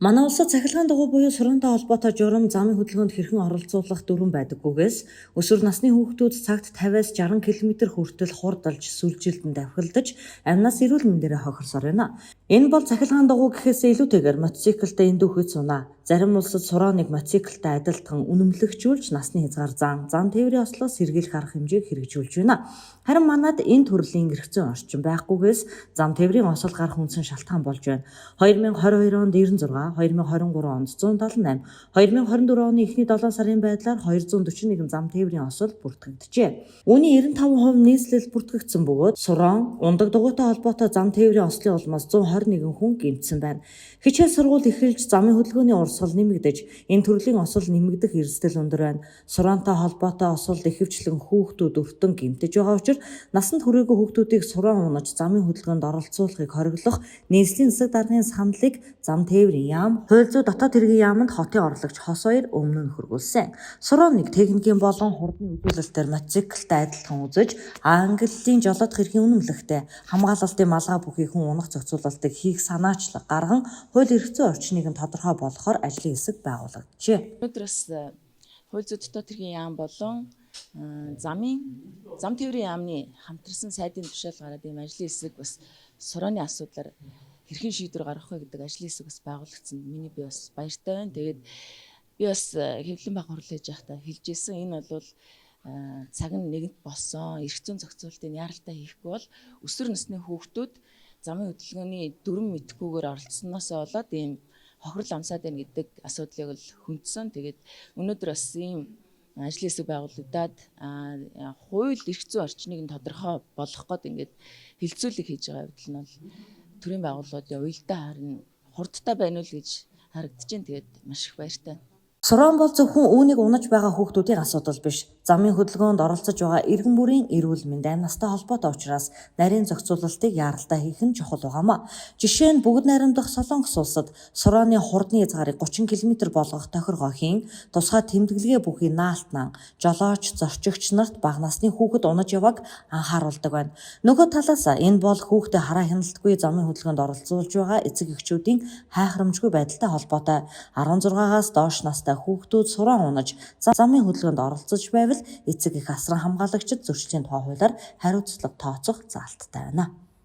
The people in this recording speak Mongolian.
Манай улсад цахилгаан дагуу буюу сураантай холбоотой журам замын хөдөлгөөнд хэрхэн оролцуулах дүрэн байдаггүйгээс өсвөр насны хүүхдүүд цагт 50-аас 60 км хүртэл хурдалж сүлжилтэн давхилдаж амнаас эрүүл мэндээрээ хохирсоор байна. Энэ бол цахилгаан дагуу гэхээсээ илүүтэйгээр мотоциклтай эндүүхэд сунаа. Зарим улсад сурааныг мотоциклтай адилтхан үнэмлэгчүүлж насны хязгаар зам тээврийн ослоос сэргийлэх арга хэмжээг хэрэгжүүлж байна. Харин манад энэ төрлийн эрхцэн орчин байхгүйгээс зам тээврийн осол гарах үндсэн шалтгаан болж байна. 2022 онд 96, 2023 онд 178, 2024 оны эхний 7 сарын байдлаар 241 зам тээврийн осол бүртгэгджээ. Үүний 95% нийслэл бүртгэгдсэн бөгөөд сураан, ундаг дугуйтай холбоотой зам тээврийн ослын улмаас 121 хүн гэмтсэн байна. Хичээл сургууль эхэлж замын хөдөлгөөний урсгал нэмэгдэж, энэ төрлийн осол нэмэгдэх эрсдэл өндөр байна. Сураантай холбоотой осолд ихэвчлэн хүүхдүүд өртөн гэмтэж байгаа учраас насанд хүрээгүй хүүхдүүдийг сураан унаж замын хөдөлгөөнд оролцуулахыг хориглох нийслэлийн засаг даргын саналыг зам тээврийн яам, хууль зүйн дотоод хэргийн яамд хотын орлогч хос хоёр өмнө нь хөргүүлсэн. Сурааныг техникийн болон хурдны үзүүлэлтээр мотоциклтай адилхан үзэж, ангиллын жолоодох эрхийн үнэмлэхтэй хамгаалалтын малгай бүхий хүн унах зохицуулалтыг хийх санаачлаг гарган хууль эрх зүйн орчныг нь тодорхой болгохоор ажлын хэсэг байгуулагдажээ. Өнөөдрөөс хууль зүйн дотоод хэргийн яам болон зам тээврийн яамны хамтарсан сайдын тушаал гараад ийм ажлын хэсэг бас сурааны асуудлаар хэрхэн шийдвэр гаргах вэ гэдэг ажлын хэсэг бас байгуулагдсан. Миний би бас баяртай байна. Тэгээд би бас хэвлэн баг хурлаж явахдаа хэлжсэн. Энэ бол цаг нь нэгэнт болсон. Эрх зүйн зохицуултыг яаралтай хийхгүй бол өсвөр насны хүүхдүүд замын хөдөлгөөний дүрм мэдхгүйгээр оролцсноосоо болоод ийм хохирол амсаад байна гэдэг асуудлыг л хүндсэн. Тэгээд өнөөдөр бас ийм ажлын хэсэг байгуулагдаад хууль эрх зүйн орчныг нь тодорхой болгох гээд ингээд хилцүүлэг хийж байгаа хэвдэл нь бол төрийн байгууллагуудын уялдаа харин хурдтай байна уу гэж харагдаж байна. Тэгээд маш их баяртай. Сураан бол зөвхөн үүнийг унаж байгаа хүүхдүүдийн асуудал биш. Замын хөдөлгөөнд оролцож байгаа иргэн бүрийн эрүүл мэнд амнастай холбоотой учраас нарийн зохицуулалтыг яаралтай хийх нь чухал байгаамаа. Жишээ нь бүгд найрамдах Солонгос улсад сурааны хурдны хязгаарыг 30 км болгох тохиргоохийн тусгай тэмдэглэгээ бүхий наалтнан жолооч, зорчигч нарт бага насны хүүхэд унаж явааг анхааруулдаг байна. Нөгөө талаас энэ бол хүүхдэд хараа хяналтгүй замын хөдөлгөөнд оролцуулж байгаа эцэг эхчүүдийн хайхрамжгүй байдалтай холбоотой. 16-аас доош настай хүүхдүүд сураан унаж замын хөдөлгөөнд оролцож байвал эцэг эх асран хамгаалагчид зөрчлийн тухай хуулиар хариуцлага тооцох заалттай байна.